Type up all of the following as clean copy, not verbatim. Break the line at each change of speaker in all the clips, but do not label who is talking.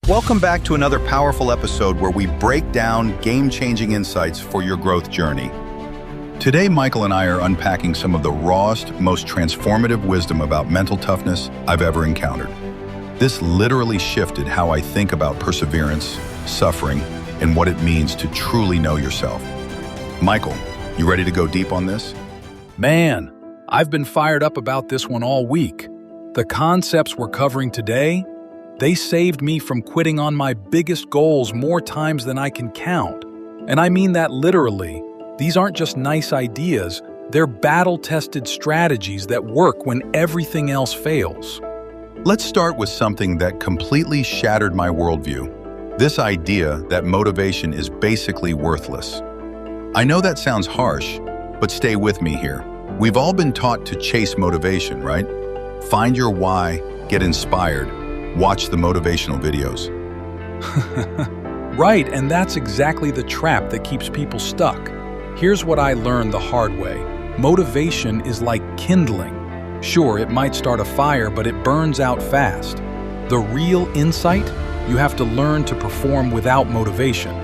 Welcome back to another powerful episode where we break down game-changing insights for your growth journey. Today, Michael and I are unpacking some of the rawest, most transformative wisdom about mental toughness I've ever encountered. This literally shifted how I think about perseverance, suffering, and what it means to truly know yourself. Michael, you ready to go deep on this?
Man, I've been fired up about this one all week. The concepts we're covering today, they saved me from quitting on my biggest goals more times than I can count. And I mean that literally. These aren't just nice ideas, they're battle-tested strategies that work when everything else fails.
Let's start with something that completely shattered my worldview. This idea that motivation is basically worthless. I know that sounds harsh, but stay with me here. We've all been taught to chase motivation, right? Find your why, get inspired, watch the motivational videos.
Right, and that's exactly the trap that keeps people stuck. Here's what I learned the hard way. Motivation is like kindling. Sure, it might start a fire, but it burns out fast. The real insight? You have to learn to perform without motivation.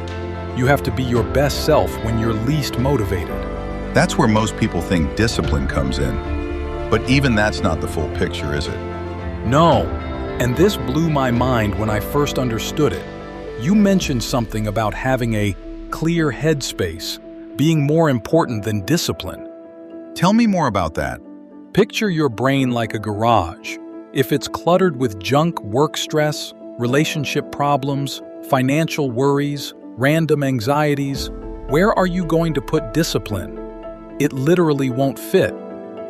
You have to be your best self when you're least motivated.
That's where most people think discipline comes in. But even that's not the full picture, is it?
No, and this blew my mind when I first understood it. You mentioned something about having a clear headspace being more important than discipline.
Tell me more about that.
Picture your brain like a garage. If it's cluttered with junk, work stress, relationship problems, financial worries, random anxieties, where are you going to put discipline? It literally won't fit.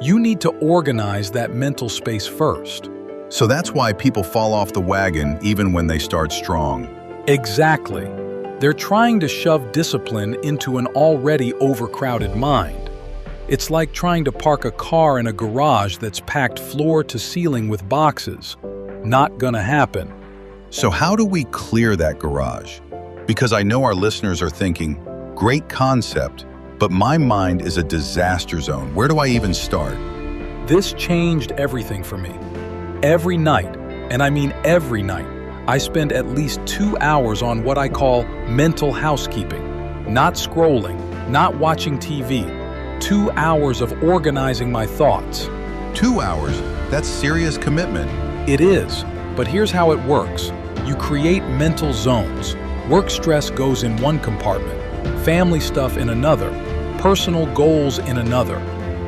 You need to organize that mental space first.
So that's why people fall off the wagon even when they start strong.
Exactly. They're trying to shove discipline into an already overcrowded mind. It's like trying to park a car in a garage that's packed floor to ceiling with boxes. Not gonna happen.
So how do we clear that garage? Because I know our listeners are thinking, great concept, but my mind is a disaster zone. Where do I even start?
This changed everything for me. Every night, and I mean every night, I spend at least 2 hours on what I call mental housekeeping. Not scrolling, not watching TV. 2 hours of organizing my thoughts.
2 hours? That's serious commitment.
It is, but here's how it works. You create mental zones. Work stress goes in one compartment, family stuff in another, personal goals in another.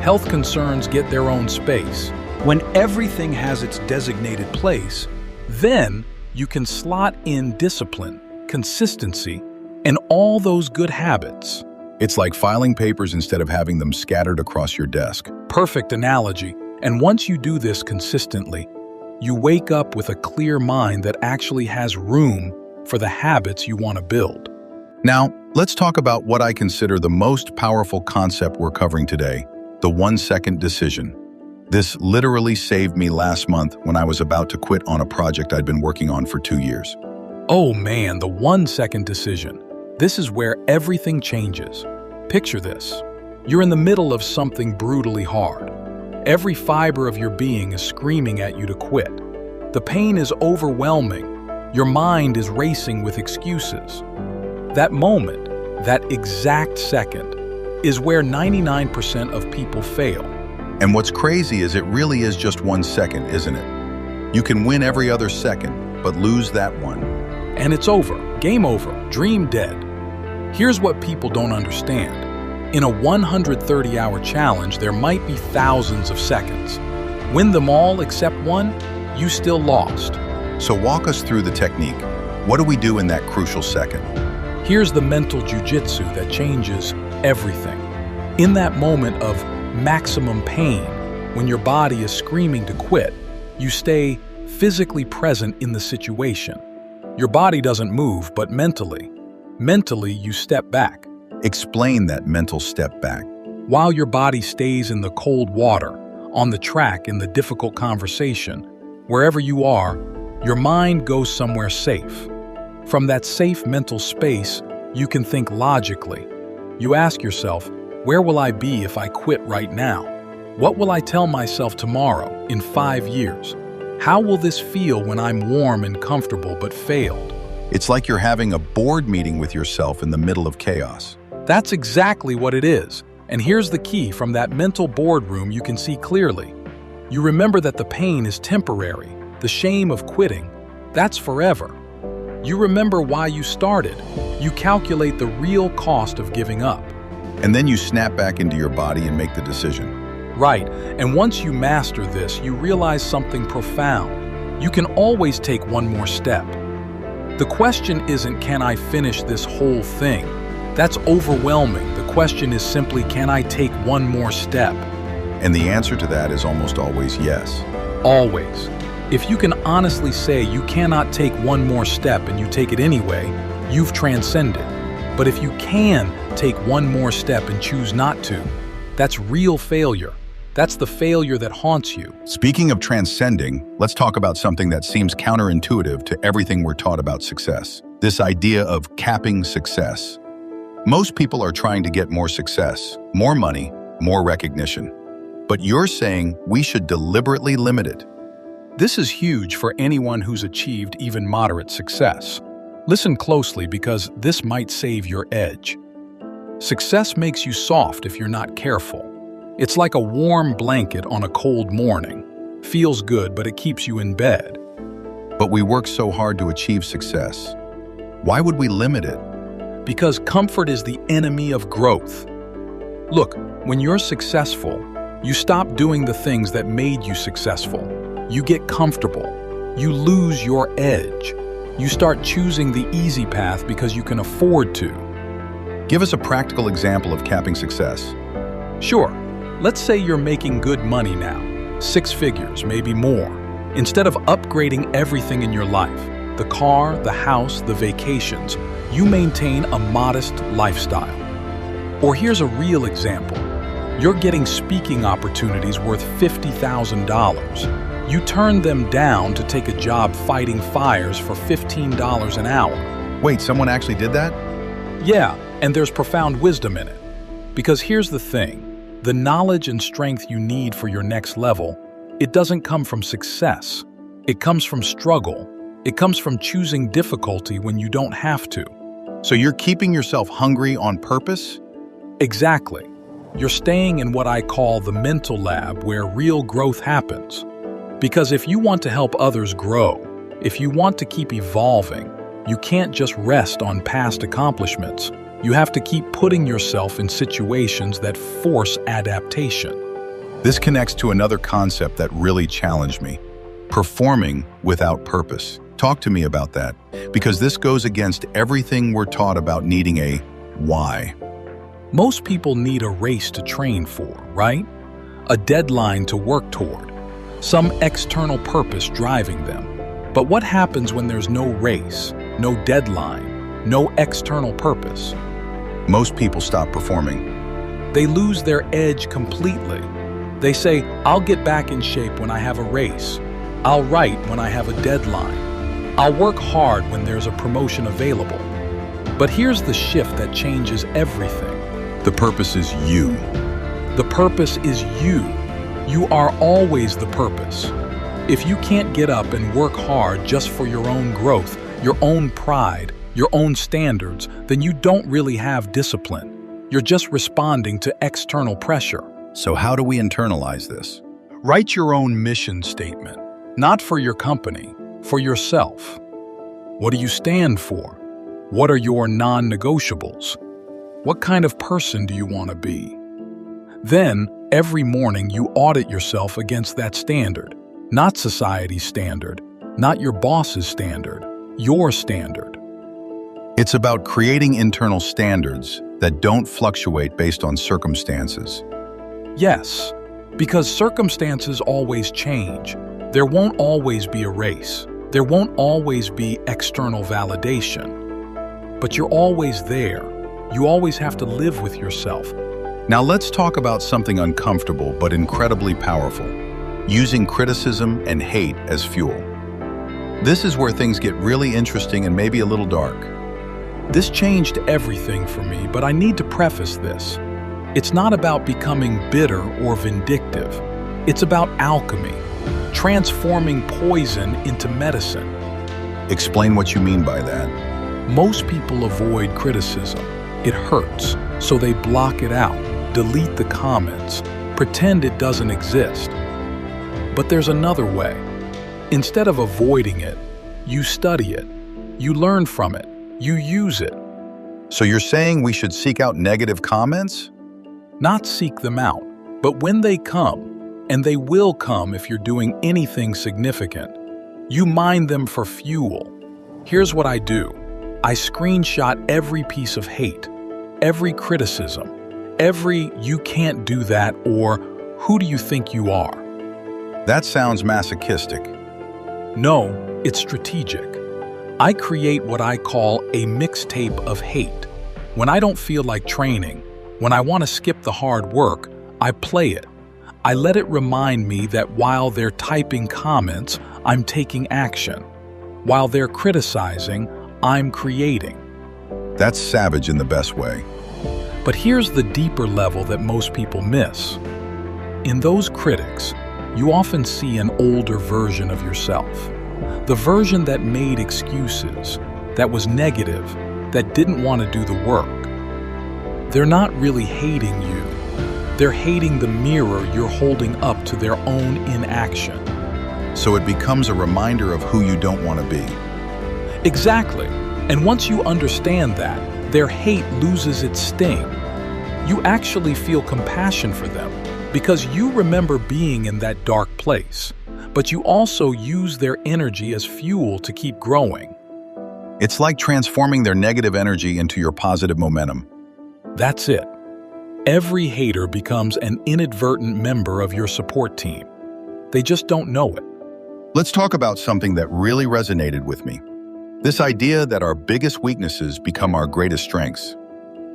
Health concerns get their own space. When everything has its designated place, then you can slot in discipline, consistency, and all those good habits.
It's like filing papers instead of having them scattered across your desk.
Perfect analogy. And once you do this consistently, you wake up with a clear mind that actually has room for the habits you want to build.
Now, let's talk about what I consider the most powerful concept we're covering today, the 1-second decision. This literally saved me last month when I was about to quit on a project I'd been working on for 2 years.
Oh man, the 1-second decision. This is where everything changes. Picture this. You're in the middle of something brutally hard. Every fiber of your being is screaming at you to quit. The pain is overwhelming. Your mind is racing with excuses. That moment, that exact second, is where 99% of people fail.
And what's crazy is it really is just 1 second, isn't it? You can win every other second, but lose that one.
And it's over. Game over. Dream dead. Here's what people don't understand. In a 130-hour challenge, there might be thousands of seconds. Win them all except one, you still lost.
So walk us through the technique. What do we do in that crucial second?
Here's the mental jujitsu that changes everything. In that moment of maximum pain, when your body is screaming to quit, you stay physically present in the situation. Your body doesn't move, but mentally you step back.
Explain that mental step back.
While your body stays in the cold water, on the track in the difficult conversation, wherever you are, your mind goes somewhere safe. From that safe mental space, you can think logically. You ask yourself, where will I be if I quit right now? What will I tell myself tomorrow, in 5 years? How will this feel when I'm warm and comfortable but failed?
It's like you're having a board meeting with yourself in the middle of chaos.
That's exactly what it is. And here's the key: from that mental boardroom, you can see clearly. You remember that the pain is temporary, the shame of quitting, that's forever. You remember why you started. You calculate the real cost of giving up.
And then you snap back into your body and make the decision.
Right, and once you master this, you realize something profound. You can always take one more step. The question isn't, can I finish this whole thing? That's overwhelming. The question is simply, can I take one more step?
And the answer to that is almost always yes.
Always. If you can honestly say you cannot take one more step and you take it anyway, you've transcended. But if you can take one more step and choose not to, that's real failure. That's the failure that haunts you.
Speaking of transcending, let's talk about something that seems counterintuitive to everything we're taught about success. This idea of capping success. Most people are trying to get more success, more money, more recognition. But you're saying we should deliberately limit it.
This is huge for anyone who's achieved even moderate success. Listen closely, because this might save your edge. Success makes you soft if you're not careful. It's like a warm blanket on a cold morning. Feels good, but it keeps you in bed.
But we work so hard to achieve success. Why would we limit it?
Because comfort is the enemy of growth. Look, when you're successful, you stop doing the things that made you successful. You get comfortable. You lose your edge. You start choosing the easy path because you can afford to.
Give us a practical example of capping success.
Sure. Let's say you're making good money now, 6 figures, maybe more. Instead of upgrading everything in your life, the car, the house, the vacations, you maintain a modest lifestyle. Or here's a real example. You're getting speaking opportunities worth $50,000. You turn them down to take a job fighting fires for $15 an hour.
Wait, someone actually did that?
Yeah, and there's profound wisdom in it. Because here's the thing. The knowledge and strength you need for your next level, it doesn't come from success. It comes from struggle. It comes from choosing difficulty when you don't have to.
So you're keeping yourself hungry on purpose?
Exactly. You're staying in what I call the mental lab, where real growth happens. Because if you want to help others grow, if you want to keep evolving, you can't just rest on past accomplishments. You have to keep putting yourself in situations that force adaptation.
This connects to another concept that really challenged me: performing without purpose. Talk to me about that, because this goes against everything we're taught about needing a why.
Most people need a race to train for, right? A deadline to work toward, some external purpose driving them. But what happens when there's no race, no deadline, no external purpose?
Most people stop performing.
They lose their edge completely. They say, I'll get back in shape when I have a race. I'll write when I have a deadline. I'll work hard when there's a promotion available. But here's the shift that changes everything.
The purpose is you.
The purpose is you. You are always the purpose. If you can't get up and work hard just for your own growth, your own pride, your own standards, then you don't really have discipline. You're just responding to external pressure.
So how do we internalize this?
Write your own mission statement, not for your company, for yourself. What do you stand for? What are your non-negotiables? What kind of person do you want to be? Then, every morning you audit yourself against that standard, not society's standard, not your boss's standard, your standard.
It's about creating internal standards that don't fluctuate based on circumstances.
Yes, because circumstances always change. There won't always be a race. There won't always be external validation. But you're always there. You always have to live with yourself.
Now let's talk about something uncomfortable but incredibly powerful: using criticism and hate as fuel. This is where things get really interesting and maybe a little dark.
This changed everything for me, but I need to preface this. It's not about becoming bitter or vindictive. It's about alchemy, transforming poison into medicine.
Explain what you mean by that.
Most people avoid criticism. It hurts, so they block it out, delete the comments, pretend it doesn't exist. But there's another way. Instead of avoiding it, you study it, you learn from it, you use it.
So you're saying we should seek out negative comments?
Not seek them out, but when they come, and they will come if you're doing anything significant, you mine them for fuel. Here's what I do. I screenshot every piece of hate, every criticism, every "you can't do that" or "who do you think you are?"
That sounds masochistic.
No, it's strategic. I create what I call a mixtape of hate. When I don't feel like training, when I want to skip the hard work, I play it. I let it remind me that while they're typing comments, I'm taking action. While they're criticizing, I'm creating.
That's savage in the best way.
But here's the deeper level that most people miss. In those critics, you often see an older version of yourself. The version that made excuses, that was negative, that didn't want to do the work. They're not really hating you. They're hating the mirror you're holding up to their own inaction.
So it becomes a reminder of who you don't want to be.
Exactly. And once you understand that, their hate loses its sting. You actually feel compassion for them because you remember being in that dark place, but you also use their energy as fuel to keep growing.
It's like transforming their negative energy into your positive momentum.
That's it. Every hater becomes an inadvertent member of your support team. They just don't know it.
Let's talk about something that really resonated with me. This idea that our biggest weaknesses become our greatest strengths.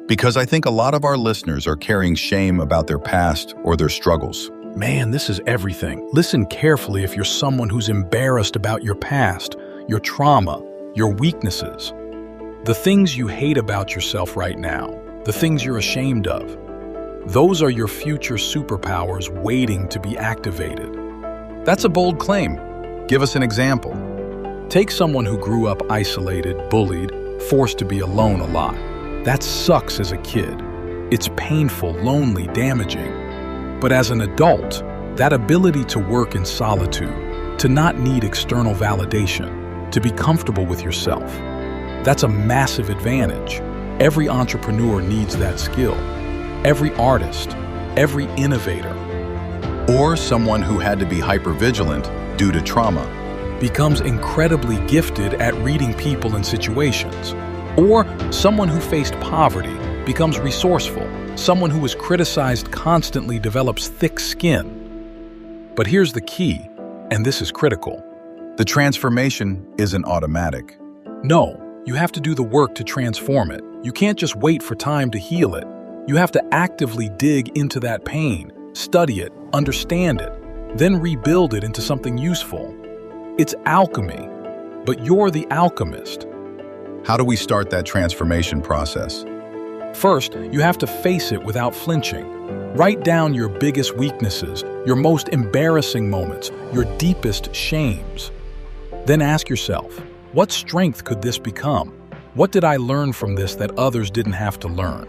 Because I think a lot of our listeners are carrying shame about their past or their struggles.
Man, this is everything. Listen carefully if you're someone who's embarrassed about your past, your trauma, your weaknesses. The things you hate about yourself right now, the things you're ashamed of. Those are your future superpowers waiting to be activated. That's a bold claim.
Give us an example.
Take someone who grew up isolated, bullied, forced to be alone a lot. That sucks as a kid. It's painful, lonely, damaging. But as an adult, that ability to work in solitude, to not need external validation, to be comfortable with yourself, that's a massive advantage. Every entrepreneur needs that skill. Every artist, every innovator.
Or someone who had to be hypervigilant due to trauma
becomes incredibly gifted at reading people and situations. Or someone who faced poverty becomes resourceful. Someone who was criticized constantly develops thick skin. But here's the key, and this is critical.
The transformation isn't automatic.
No, you have to do the work to transform it. You can't just wait for time to heal it. You have to actively dig into that pain, study it, understand it, then rebuild it into something useful. It's alchemy, but you're the alchemist.
How do we start that transformation process?
First, you have to face it without flinching. Write down your biggest weaknesses, your most embarrassing moments, your deepest shames. Then ask yourself, what strength could this become? What did I learn from this that others didn't have to learn?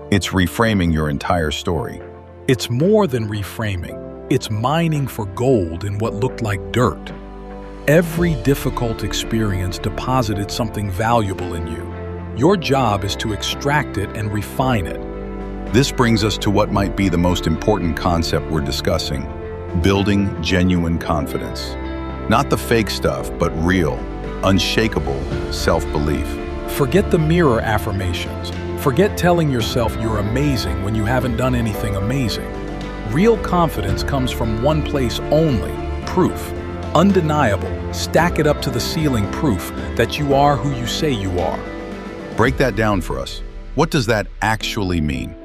It's reframing your entire story.
It's more than reframing. It's mining for gold in what looked like dirt. Every difficult experience deposited something valuable in you. Your job is to extract it and refine it.
This brings us to what might be the most important concept we're discussing: building genuine confidence. Not the fake stuff, but real, unshakable self-belief.
Forget the mirror affirmations. Forget telling yourself you're amazing when you haven't done anything amazing. Real confidence comes from one place only: proof. Undeniable, stack it up to the ceiling proof that you are who you say you are.
Break that down for us. What does that actually mean?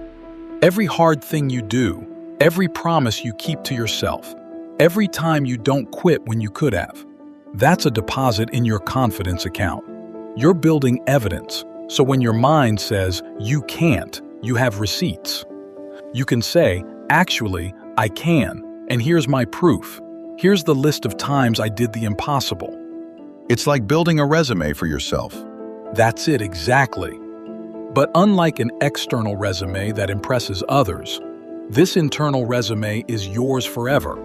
Every hard thing you do, every promise you keep to yourself, every time you don't quit when you could have, that's a deposit in your confidence account. You're building evidence, so when your mind says you can't, you have receipts. You can say, actually, I can, and here's my proof. Here's the list of times I did the impossible.
It's like building a resume for yourself.
That's it exactly. But unlike an external resume that impresses others, this internal resume is yours forever.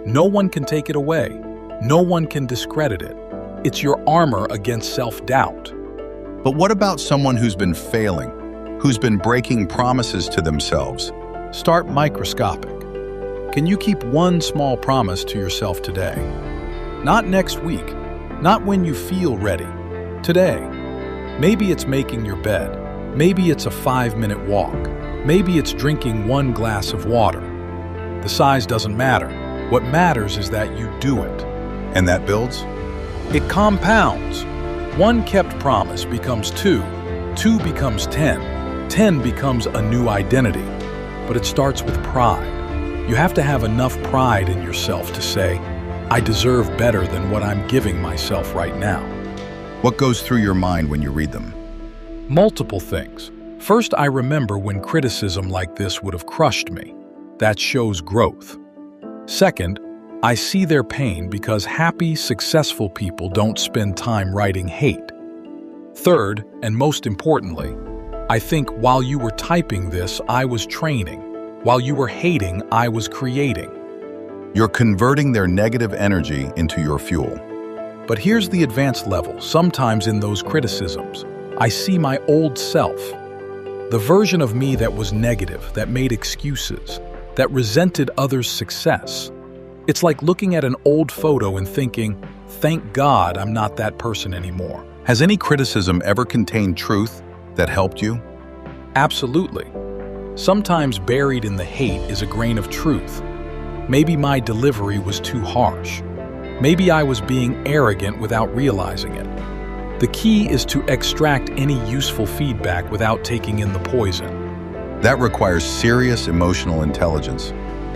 No one can take it away. No one can discredit it. It's your armor against self-doubt.
But what about someone who's been failing, who's been breaking promises to themselves?
Start microscopic. Can you keep one small promise to yourself today? Not next week, not when you feel ready. Today. Maybe it's making your bed. Maybe it's a 5-minute walk. Maybe it's drinking 1 glass of water. The size doesn't matter. What matters is that you do it.
And that builds?
It compounds. 1 kept promise becomes 2. 2 becomes 10. 10 becomes a new identity. But it starts with pride. You have to have enough pride in yourself to say, I deserve better than what I'm giving myself right now.
What goes through your mind when you read them?
Multiple things. First, I remember when criticism like this would have crushed me. That shows growth. Second, I see their pain because happy, successful people don't spend time writing hate. Third, and most importantly, I think while you were typing this, I was training. While you were hating, I was creating.
You're converting their negative energy into your fuel.
But here's the advanced level. Sometimes in those criticisms, I see my old self. The version of me that was negative, that made excuses, that resented others' success. It's like looking at an old photo and thinking, thank God I'm not that person anymore.
Has any criticism ever contained truth that helped you?
Absolutely. Sometimes buried in the hate is a grain of truth. Maybe my delivery was too harsh. Maybe I was being arrogant without realizing it. The key is to extract any useful feedback without taking in the poison.
That requires serious emotional intelligence.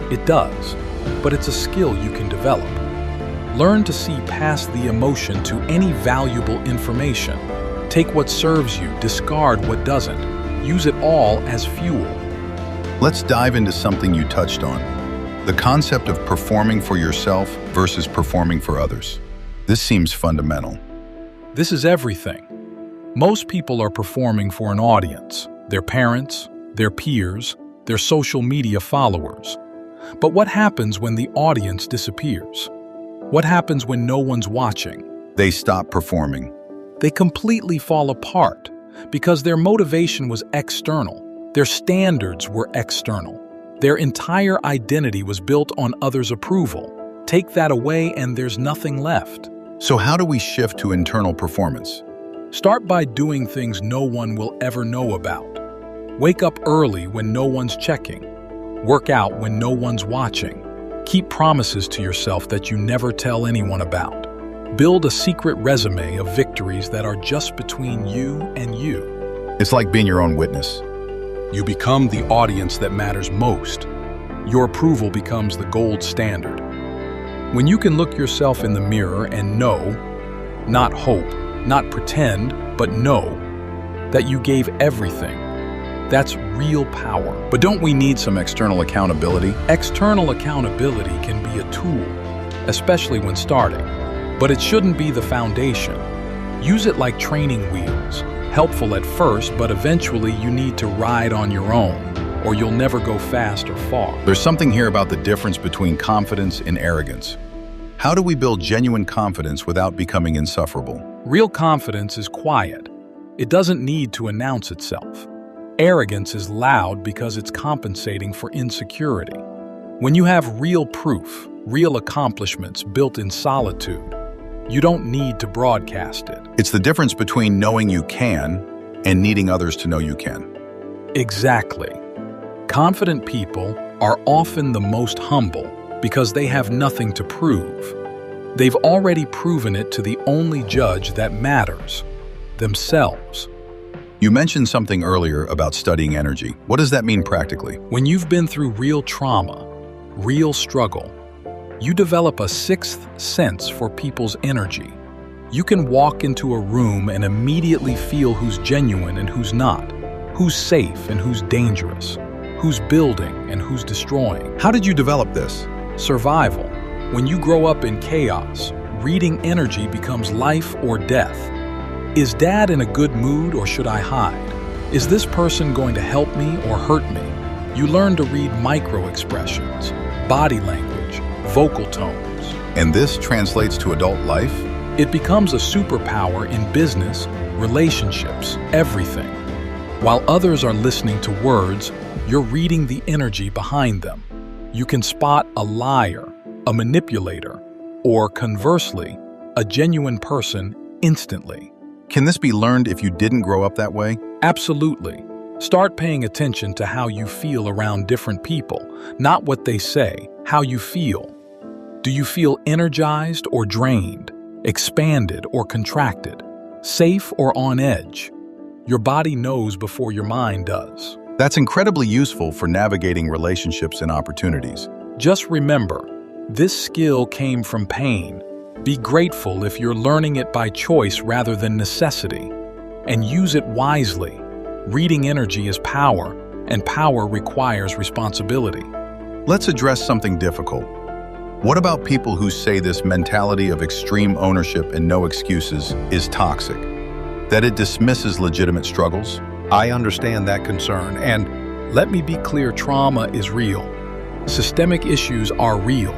It does, but it's a skill you can develop. Learn to see past the emotion to any valuable information. Take what serves you, discard what doesn't. Use it all as fuel.
Let's dive into something you touched on. The concept of performing for yourself versus performing for others. This seems fundamental.
This is everything. Most people are performing for an audience, their parents, their peers, their social media followers. But what happens when the audience disappears? What happens when no one's watching?
They stop performing.
They completely fall apart because their motivation was external. Their standards were external. Their entire identity was built on others' approval. Take that away and there's nothing left.
So how do we shift to internal performance?
Start by doing things no one will ever know about. Wake up early when no one's checking. Work out when no one's watching. Keep promises to yourself that you never tell anyone about. Build a secret resume of victories that are just between you and you.
It's like being your own witness.
You become the audience that matters most. Your approval becomes the gold standard. When you can look yourself in the mirror and know, not hope, not pretend, but know, that you gave everything, that's real power.
But don't we need some external accountability?
External accountability can be a tool, especially when starting, but it shouldn't be the foundation. Use it like training wheels, helpful at first, but eventually you need to ride on your own, or you'll never go fast or far.
There's something here about the difference between confidence and arrogance. How do we build genuine confidence without becoming insufferable?
Real confidence is quiet. It doesn't need to announce itself. Arrogance is loud because it's compensating for insecurity. When you have real proof, real accomplishments built in solitude, you don't need to broadcast it.
It's the difference between knowing you can and needing others to know you can.
Exactly. Confident people are often the most humble because they have nothing to prove. They've already proven it to the only judge that matters, themselves.
You mentioned something earlier about studying energy. What does that mean practically?
When you've been through real trauma, real struggle, you develop a sixth sense for people's energy. You can walk into a room and immediately feel who's genuine and who's not, who's safe and who's dangerous, who's building and who's destroying.
How did you develop this?
Survival. When you grow up in chaos, reading energy becomes life or death. Is Dad in a good mood or should I hide? Is this person going to help me or hurt me? You learn to read micro-expressions, body language, vocal tones.
And this translates to adult life?
It becomes a superpower in business, relationships, everything. While others are listening to words, you're reading the energy behind them. You can spot a liar, a manipulator, or conversely, a genuine person instantly.
Can this be learned if you didn't grow up that way?
Absolutely. Start paying attention to how you feel around different people, not what they say, how you feel. Do you feel energized or drained, expanded or contracted, safe or on edge? Your body knows before your mind does.
That's incredibly useful for navigating relationships and opportunities.
Just remember, this skill came from pain. Be grateful if you're learning it by choice rather than necessity, and use it wisely. Reading energy is power, and power requires responsibility.
Let's address something difficult. What about people who say this mentality of extreme ownership and no excuses is toxic? That it dismisses legitimate struggles?
I understand that concern, and let me be clear, trauma is real. Systemic issues are real.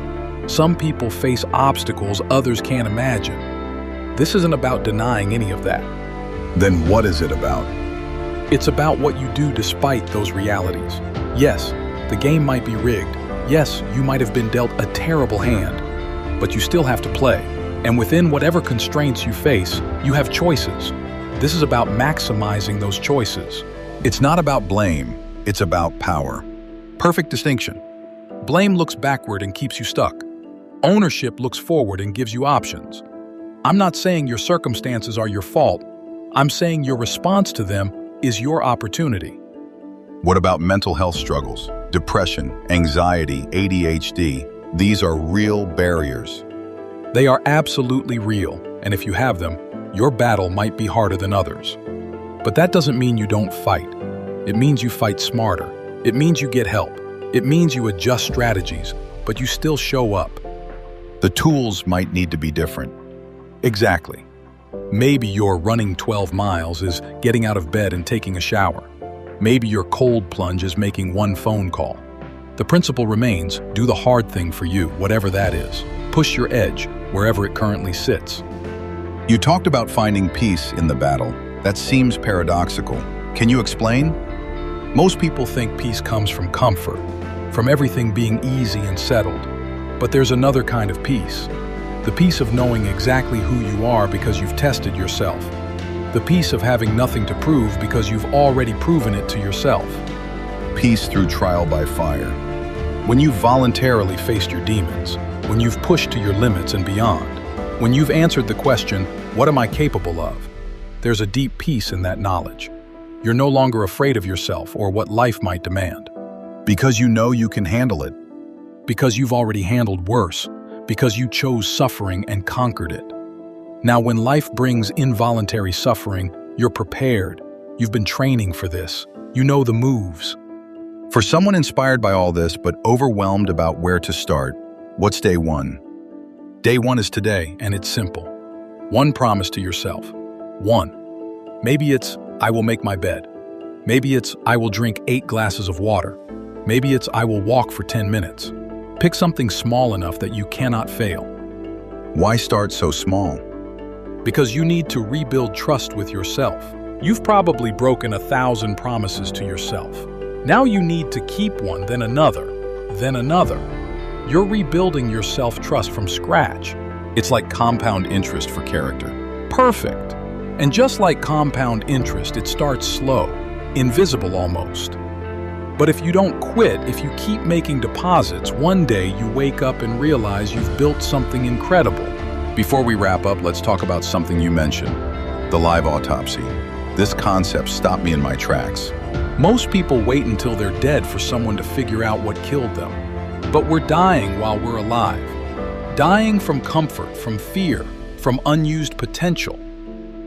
Some people face obstacles others can't imagine. This isn't about denying any of that.
Then what is it about?
It's about what you do despite those realities. Yes, the game might be rigged. Yes, you might have been dealt a terrible hand, but you still have to play. And within whatever constraints you face, you have choices. This is about maximizing those choices.
It's not about blame, it's about power.
Perfect distinction. Blame looks backward and keeps you stuck. Ownership looks forward and gives you options. I'm not saying your circumstances are your fault. I'm saying your response to them is your opportunity.
What about mental health struggles? Depression, anxiety, ADHD. These are real barriers.
They are absolutely real, and if you have them, your battle might be harder than others. But that doesn't mean you don't fight. It means you fight smarter. It means you get help. It means you adjust strategies, but you still show up.
The tools might need to be different.
Exactly. Maybe your running 12 miles is getting out of bed and taking a shower. Maybe your cold plunge is making one phone call. The principle remains, do the hard thing for you, whatever that is. Push your edge, wherever it currently sits.
You talked about finding peace in the battle. That seems paradoxical. Can you explain?
Most people think peace comes from comfort, from everything being easy and settled. But there's another kind of peace. The peace of knowing exactly who you are because you've tested yourself. The peace of having nothing to prove because you've already proven it to yourself.
Peace through trial by fire.
When you've voluntarily faced your demons, when you've pushed to your limits and beyond, when you've answered the question, what am I capable of? There's a deep peace in that knowledge. You're no longer afraid of yourself or what life might demand.
Because you know you can handle it.
Because you've already handled worse. Because you chose suffering and conquered it. Now, when life brings involuntary suffering, you're prepared. You've been training for this. You know the moves.
For someone inspired by all this but overwhelmed about where to start, what's day one?
Day one is today, and it's simple. One promise to yourself. One. Maybe it's, I will make my bed. Maybe it's, I will drink 8 glasses of water. Maybe it's, I will walk for 10 minutes. Pick something small enough that you cannot fail.
Why start so small?
Because you need to rebuild trust with yourself. You've probably broken 1,000 promises to yourself. Now you need to keep one, then another, then another. You're rebuilding your self-trust from scratch.
It's like compound interest for character.
Perfect. And just like compound interest, it starts slow, invisible almost. But if you don't quit, if you keep making deposits, one day you wake up and realize you've built something incredible.
Before we wrap up, let's talk about something you mentioned, the live autopsy. This concept stopped me in my tracks.
Most people wait until they're dead for someone to figure out what killed them. But we're dying while we're alive. Dying from comfort, from fear, from unused potential.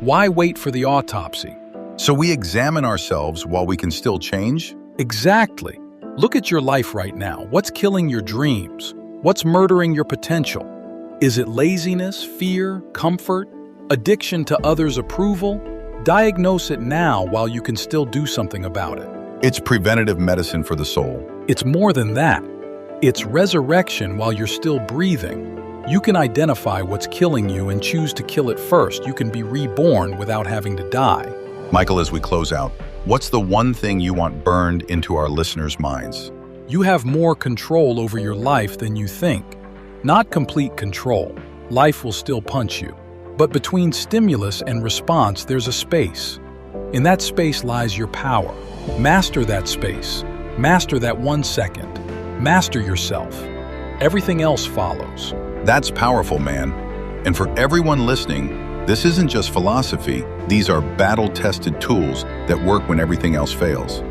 Why wait for the autopsy?
So we examine ourselves while we can still change?
Exactly. Look at your life right now. What's killing your dreams? What's murdering your potential? Is it laziness, fear, comfort, addiction to others' approval? Diagnose it now while you can still do something about it.
It's preventative medicine for the soul.
It's more than that. It's resurrection while you're still breathing. You can identify what's killing you and choose to kill it first. You can be reborn without having to die.
Michael, as we close out, what's the one thing you want burned into our listeners' minds?
You have more control over your life than you think. Not complete control. Life will still punch you. But between stimulus and response, there's a space. In that space lies your power. Master that space. Master that 1 second. Master yourself. Everything else follows.
That's powerful, man. And for everyone listening, this isn't just philosophy. These are battle-tested tools that work when everything else fails.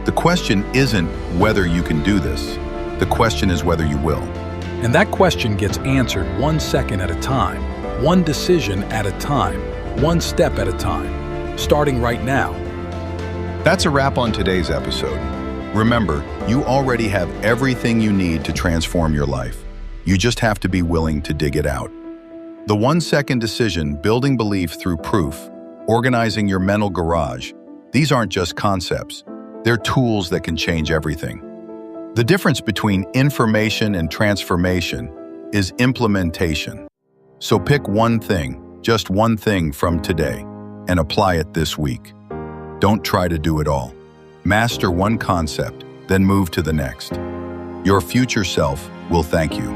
The question isn't whether you can do this. The question is whether you will.
And that question gets answered 1 second at a time, one decision at a time, one step at a time, starting right now.
That's a wrap on today's episode. Remember, you already have everything you need to transform your life. You just have to be willing to dig it out. The 1 second decision, building belief through proof, organizing your mental garage, these aren't just concepts. They're tools that can change everything. The difference between information and transformation is implementation. So pick one thing, just one thing from today, and apply it this week. Don't try to do it all. Master one concept, then move to the next. Your future self will thank you.